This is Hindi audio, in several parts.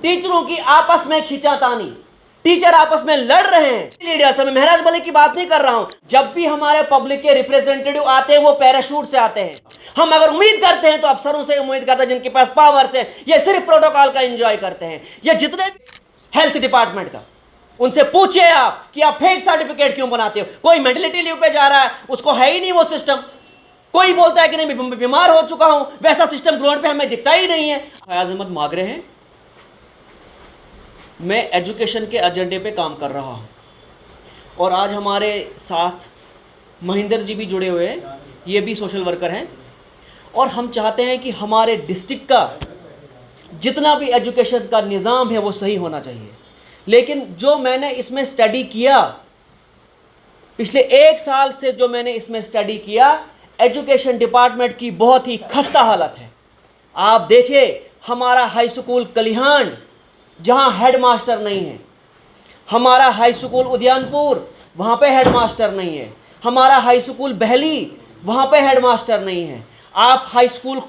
टीचरों की आपस में खींचातानी, टीचर आपस में लड़ रहे हैं। लीडर्स, मैं महराज वली की बात नहीं कर रहा हूं। जब भी हमारे पब्लिक के रिप्रेजेंटेटिव आते हैं वो पैराशूट से आते हैं। हम अगर उम्मीद करते हैं तो अफसरों से उम्मीद करते हैं जिनके पास पावर्स है, ये सिर्फ प्रोटोकॉल का एंजॉय करते हैं। ये जितने हेल्थ डिपार्टमेंट का, उनसे पूछिए आप कि आप फेक सर्टिफिकेट क्यों बनाते हो। कोई मेंटलिटी लीव पे जा रहा है, उसको है ही नहीं वो सिस्टम। कोई बोलता है कि नहीं बीमार हो चुका हूं, वैसा सिस्टम ग्राउंड पे हमें दिखता ही नहीं है। फयाज अहमद मागरे हैं, मैं एजुकेशन के एजेंडे पे काम कर रहा हूँ और आज हमारे साथ महेंद्र जी भी जुड़े हुए हैं, ये भी सोशल वर्कर हैं और हम चाहते हैं कि हमारे डिस्ट्रिक्ट का जितना भी एजुकेशन का निज़ाम है वो सही होना चाहिए। लेकिन जो मैंने इसमें स्टडी किया, पिछले 1 साल से जो मैंने इसमें स्टडी किया, एजुकेशन डिपार्टमेंट की बहुत ही खस्ता हालत है। आप देखिए हमारा हाई स्कूल कलिहान जहाँ हेडमास्टर नहीं है, हमारा हाई स्कूल उद्यानपुर वहाँ पे हेडमास्टर नहीं है, हमारा हाई स्कूल बहली वहाँ पे हेडमास्टर नहीं है, आप हाई स्कूल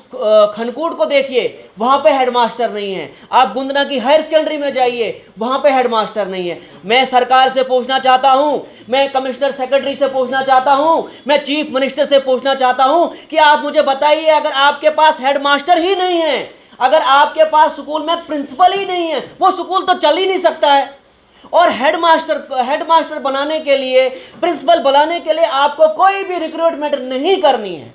खनकोट को देखिए वहाँ पे हेडमास्टर नहीं है, आप गुंदना की हायर सेकेंडरी में जाइए वहाँ पे हेडमास्टर नहीं है। मैं सरकार से पूछना चाहता हूँ, मैं कमिश्नर सेक्रेटरी से पूछना चाहता हूँ, मैं चीफ मिनिस्टर से पूछना चाहता हूँ कि आप मुझे बताइए, अगर आपके पास हेडमास्टर ही नहीं है, अगर आपके पास स्कूल में प्रिंसिपल ही नहीं है, वो स्कूल तो चल ही नहीं सकता है। और हेडमास्टर बनाने के लिए, प्रिंसिपल बनाने के लिए आपको कोई भी रिक्रूटमेंट नहीं करनी है।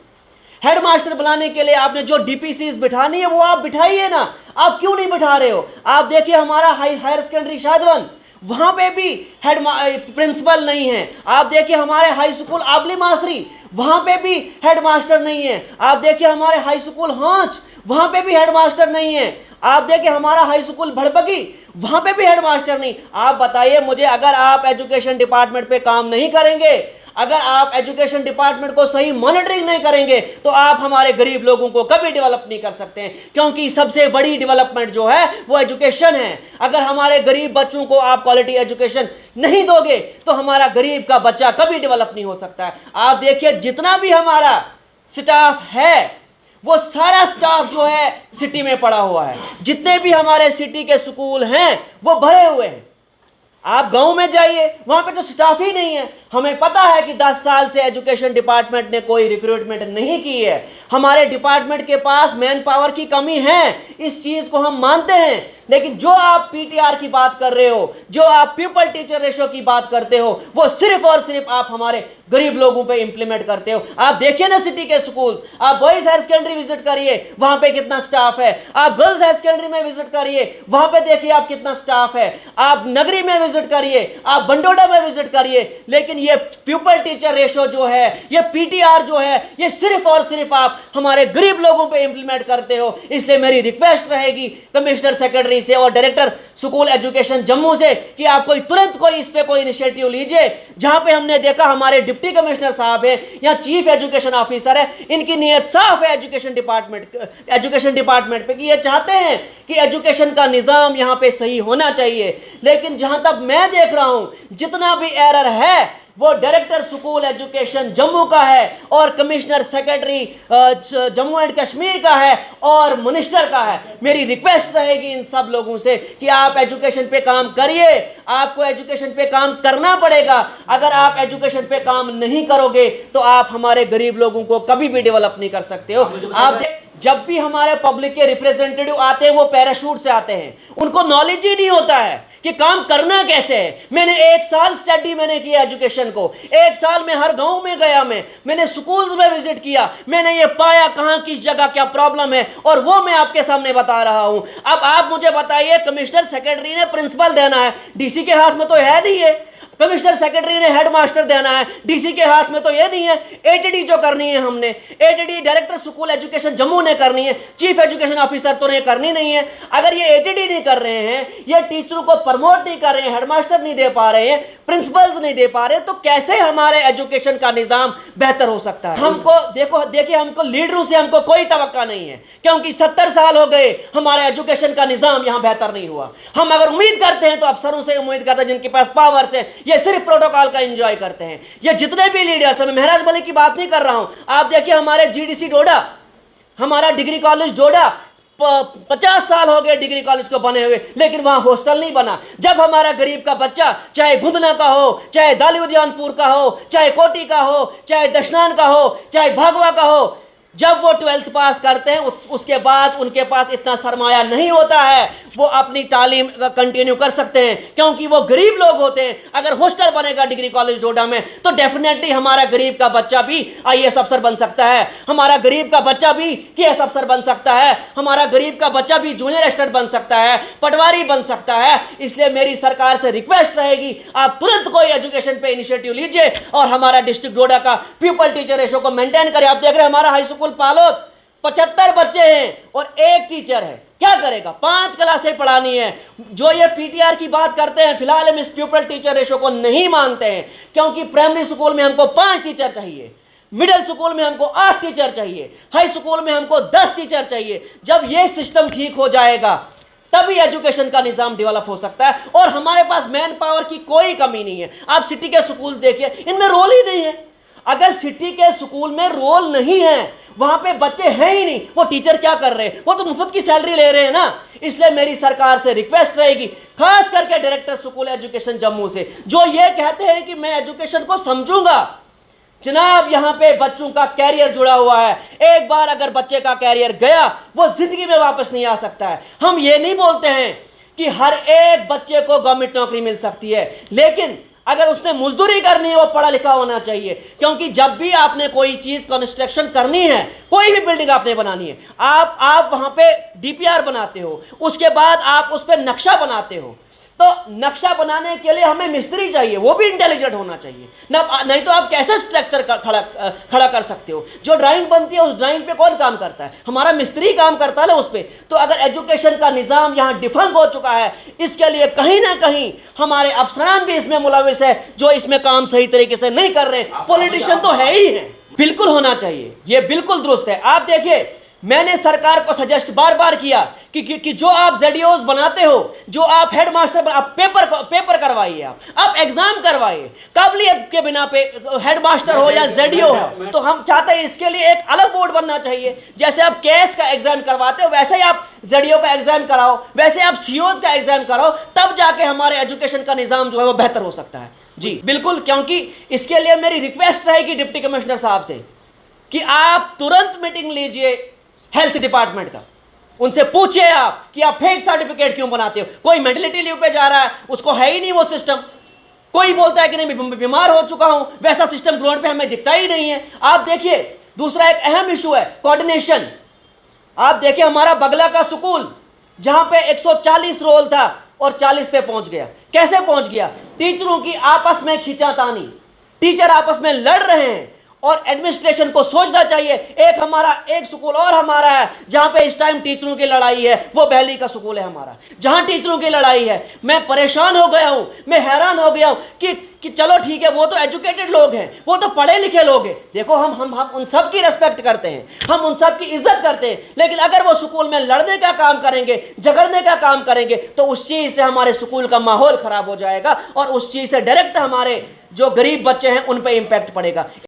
हेडमास्टर बनाने के लिए आपने जो डीपीसीज बिठानी है वो आप बिठाइए ना, आप क्यों नहीं बिठा रहे हो। आप देखिए हमारा हायर सेकेंडरी शाहजवन, वहाँ पे भी प्रिंसिपल नहीं है। आप देखिए हमारे हाई स्कूल आबली मासरी, वहाँ पे भी हेडमास्टर नहीं है। आप देखिए हमारे हाई स्कूल हांच, वहाँ पे भी हेडमास्टर नहीं है। आप देखिए हमारा हाई स्कूल भड़बगी, वहाँ पे भी हेडमास्टर नहीं। आप बताइए मुझे, अगर आप एजुकेशन डिपार्टमेंट पे काम नहीं करेंगे, अगर आप एजुकेशन डिपार्टमेंट को सही मॉनिटरिंग नहीं करेंगे, तो आप हमारे गरीब लोगों को कभी डेवलप नहीं कर सकते हैं, क्योंकि सबसे बड़ी डेवलपमेंट जो है वो एजुकेशन है। अगर हमारे गरीब बच्चों को आप क्वालिटी एजुकेशन नहीं दोगे तो हमारा गरीब का बच्चा कभी डेवलप नहीं हो सकता है। आप देखिए जितना भी हमारा स्टाफ है, वो सारा स्टाफ जो है सिटी में पड़ा हुआ है। जितने भी हमारे सिटी के स्कूल हैं वो भरे हुए हैं। आप गांव में जाइए, वहां पे तो स्टाफ ही नहीं है। हमें पता है कि 10 साल से एजुकेशन डिपार्टमेंट ने कोई रिक्रूटमेंट नहीं की है। हमारे डिपार्टमेंट के पास मैन पावर की कमी है, इस चीज़ को हम मानते हैं। लेकिन जो आप पीटीआर की बात कर रहे हो, जो आप पीपल टीचर रेशो की बात करते हो, वो सिर्फ और सिर्फ आप हमारे गरीब लोगों पे इंप्लीमेंट करते हो। आप देखिए ना सिटी के स्कूल्स, आप बॉयज हायर सेकेंडरी विजिट करिए, वहां पे कितना स्टाफ है। आप गर्ल्स हायर सेकेंडरी में विजिट करिए, वहां पे देखिए आप कितना स्टाफ है। आप नगरी में विजिट करिए, आप बंडोडा में विजिट करिए। लेकिन ये पीपल टीचर रेशो जो है, ये पीटीआर जो है, ये सिर्फ और सिर्फ आप हमारे गरीब लोगों पे इंप्लीमेंट करते हो। इसलिए मेरी रिक्वेस्ट रहेगी कमिश्नर सेक्रेटरी से और डायरेक्टर स्कूल एजुकेशन जम्मू से कि आप कोई तुरंत कोई इस पे कोई इनिशिएटिव लीजिए। जहां पे हमने देखा हमारे डिप्टी कमिश्नर साहब है या चीफ एजुकेशन ऑफिसर है, इनकी नीयत साफ है एजुकेशन डिपार्टमेंट पे कि ये चाहते हैं कि एजुकेशन का निज़ाम यहाँ पे सही होना चाहिए। लेकिन जहां तक मैं देख रहा हूँ, जितना भी एरर है वो डायरेक्टर स्कूल एजुकेशन जम्मू का है और commissioner secretary Jammu and Kashmir का है और मिनिस्टर का है। मेरी रिक्वेस्ट रहेगी इन सब लोगों से कि आप एजुकेशन पे काम करिए। आपको एजुकेशन पे काम करना पड़ेगा। अगर आप एजुकेशन पे काम नहीं करोगे तो आप हमारे गरीब लोगों को कभी भी डेवलप नहीं कर सकते हो। आप जब भी हमारे पब्लिक के रिप्रेजेंटेटिव आते हैं वो पैराशूट से आते हैं, उनको नॉलेज ही नहीं होता है कि काम करना कैसे है। मैंने 1 साल स्टडी मैंने किया एजुकेशन को, 1 साल में हर गांव में गया, मैंने स्कूल्स में विजिट किया, मैंने ये पाया कहाँ किस जगह क्या प्रॉब्लम है और वो मैं आपके सामने बता रहा हूँ। अब आप मुझे बताइए, कमिश्नर सेक्रेटरी ने प्रिंसिपल देना है, डीसी के हाथ में तो है नहीं है। कमिश्नर सेक्रेटरी ने हेडमास्टर देना है, डीसी के हाथ में तो ये नहीं है। एटीडी जो करनी है हमने, ATD director school education Jammu ने करनी है, चीफ एजुकेशन ऑफिसर तो ने करनी नहीं है। अगर ये एटीडी नहीं कर रहे हैं, ये टीचरों को प्रमोट नहीं कर रहे हैं, हेडमास्टर नहीं दे पा रहे हैं, प्रिंसिपल्स नहीं दे पा रहे, तो कैसे हमारे एजुकेशन का निज़ाम बेहतर हो सकता है। हमको देखिए हमको लीडरों से हमको कोई तवक्का नहीं है, क्योंकि 70 साल हो गए हमारे एजुकेशन का निज़ाम यहाँ बेहतर नहीं हुआ। हम अगर उम्मीद करते हैं तो अफसरों से उम्मीद करते हैं जिनके पास पावर्स है, ये सिर्फ प्रोटोकॉल का एंजॉय करते हैं। ये जितने भी लीडर्स हैं, मैं महराज वली की बात नहीं कर रहा हूं। आप देखिए हमारे जीडीसी डोडा, हमारा डिग्री कॉलेज डोडा, 50 साल हो गए डिग्री कॉलेज को बने हुए, लेकिन वहां हॉस्टल नहीं बना। जब हमारा गरीब का बच्चा, चाहे गुंदना का हो, चाहे दालिउद्यानपुर का हो, चाहे कोटी का हो, चाहे दशनान का हो, चाहे भागवा का हो, जब वो 12th पास करते हैं उसके बाद उनके पास इतना सरमाया नहीं होता है, वो अपनी तालीम कंटिन्यू कर सकते हैं, क्योंकि वो गरीब लोग होते हैं। अगर हॉस्टल बनेगा डिग्री कॉलेज डोडा में तो डेफिनेटली हमारा गरीब का बच्चा भी IAS अफसर बन सकता है, हमारा गरीब का बच्चा भी KS अफसर बन सकता है, हमारा गरीब का बच्चा भी जूनियर असिस्टेंट बन सकता है, पटवारी बन सकता है। इसलिए मेरी सरकार से रिक्वेस्ट रहेगी, आप तुरंत कोई एजुकेशन पे इनिशिएटिव लीजिए और हमारा डिस्ट्रिक्ट डोडा का पीपल टीचर रेशो को मेंटेन करें। आप देख रहे हैं हमारा हाई स्कूल पालोद 75 बच्चे हैं और एक टीचर है, क्या करेगा? 5 क्लासें पढ़ानी है। जो ये PTR की बात करते हैं, फिलहाल हम इस पीपल टीचर रेशो को नहीं मानते हैं, क्योंकि प्राइमरी स्कूल में हमको 5 टीचर चाहिए, मिडिल स्कूल में हमको 8 टीचर चाहिए, हाई स्कूल में हमको 10 टीचर चाहिए। जब ये सिस्टम ठीक हो जाएगा तभी एजुकेशन का निजाम डेवलप हो सकता है। और हमारे पास मैन पावर की कोई कमी नहीं है। आप सिटी के स्कूल्स देखिए, इनमें रोल ही नहीं है। अगर सिटी के स्कूल में रोल नहीं है, वहां पे बच्चे हैं ही नहीं, वो टीचर क्या कर रहे हैं? वो तो मुफ्त की सैलरी ले रहे हैं ना। इसलिए मेरी सरकार से रिक्वेस्ट रहेगी, खास करके डायरेक्टर स्कूल एजुकेशन जम्मू से, जो ये कहते हैं कि मैं एजुकेशन को समझूंगा। जनाब, यहां पे बच्चों का कैरियर जुड़ा हुआ है। एक बार अगर बच्चे का कैरियर गया, वो जिंदगी में वापस नहीं आ सकता है। हम ये नहीं बोलते हैं कि हर एक बच्चे को गवर्नमेंट नौकरी मिल सकती है, लेकिन अगर उसने मजदूरी करनी है वो पढ़ा लिखा होना चाहिए। क्योंकि जब भी आपने कोई चीज कंस्ट्रक्शन करनी है, कोई भी बिल्डिंग आपने बनानी है, आप वहां पे DPR बनाते हो, उसके बाद आप उस पर नक्शा बनाते हो। तो नक्शा बनाने के लिए हमें मिस्त्री चाहिए, वो भी इंटेलिजेंट होना चाहिए ना, नहीं तो आप कैसे स्ट्रक्चर खड़ा कर सकते हो? जो ड्राइंग बनती है उस ड्राइंग पे कौन काम करता है? हमारा मिस्त्री काम करता है ना उस पर। तो अगर एजुकेशन का निज़ाम यहाँ डिफंग हो चुका है, इसके लिए कहीं ना कहीं हमारे अफसरान भी इसमें मुलविस है, जो इसमें काम सही तरीके से नहीं कर रहे। पॉलिटिशियन तो है ही है, बिल्कुल होना चाहिए, ये बिल्कुल दुरुस्त है। आप देखिए, मैंने सरकार को सजेस्ट बार बार किया कि जो आप ZDOs बनाते हो, जो आप हेड मास्टर, आप पेपर करवाइए, आप एग्जाम करवाइए। काबिलियत के बिना पे हेड मास्टर हो या ZDO हो, तो हम चाहते हैं इसके लिए एक अलग बोर्ड बनना चाहिए। जैसे आप KS का एग्जाम करवाते हो, वैसे ही आप ZDO का एग्जाम कराओ, वैसे आप COs का एग्जाम कराओ, तब जाके हमारे एजुकेशन का निज़ाम जो है वो बेहतर हो सकता है। जी बिल्कुल, क्योंकि इसके लिए मेरी रिक्वेस्ट रहेगी डिप्टी कमिश्नर साहब से कि आप तुरंत मीटिंग लीजिए हेल्थ डिपार्टमेंट का, उनसे पूछिए आप कि आप फेक सर्टिफिकेट क्यों बनाते हो। कोई मेंटलिटी लीव पे जा रहा है, उसको है ही नहीं वो सिस्टम। कोई बोलता है कि नहीं बीमार हो चुका हूं, वैसा सिस्टम ग्राउंड पे हमें दिखता ही नहीं है। आप देखिए, दूसरा एक अहम इशू है कोऑर्डिनेशन। आप देखिए, हमारा बगला का स्कूल जहां पे 140 रोल था और 40 पे पहुंच गया। कैसे पहुंच गया? टीचरों की आपस में खींचातानी, टीचर आपस में लड़ रहे हैं और एडमिनिस्ट्रेशन को सोचना चाहिए। एक स्कूल और हमारा है जहां पे इस टाइम टीचरों की लड़ाई है, वो बहली का स्कूल है हमारा, जहां टीचरों की लड़ाई है। मैं परेशान हो गया हूं, मैं हैरान हो गया हूं कि चलो ठीक है, वो तो एजुकेटेड लोग हैं, वो तो पढ़े लिखे लोग हैं। देखो, हम उन सब की रिस्पेक्ट करते हैं, हम उन सब की इज्जत करते हैं, लेकिन अगर वो स्कूल में लड़ने का काम करेंगे, झगड़ने का काम करेंगे, तो उस चीज़ से हमारे स्कूल का माहौल खराब हो जाएगा और उस चीज़ से डायरेक्ट हमारे जो गरीब बच्चे हैं उन पर इम्पैक्ट पड़ेगा।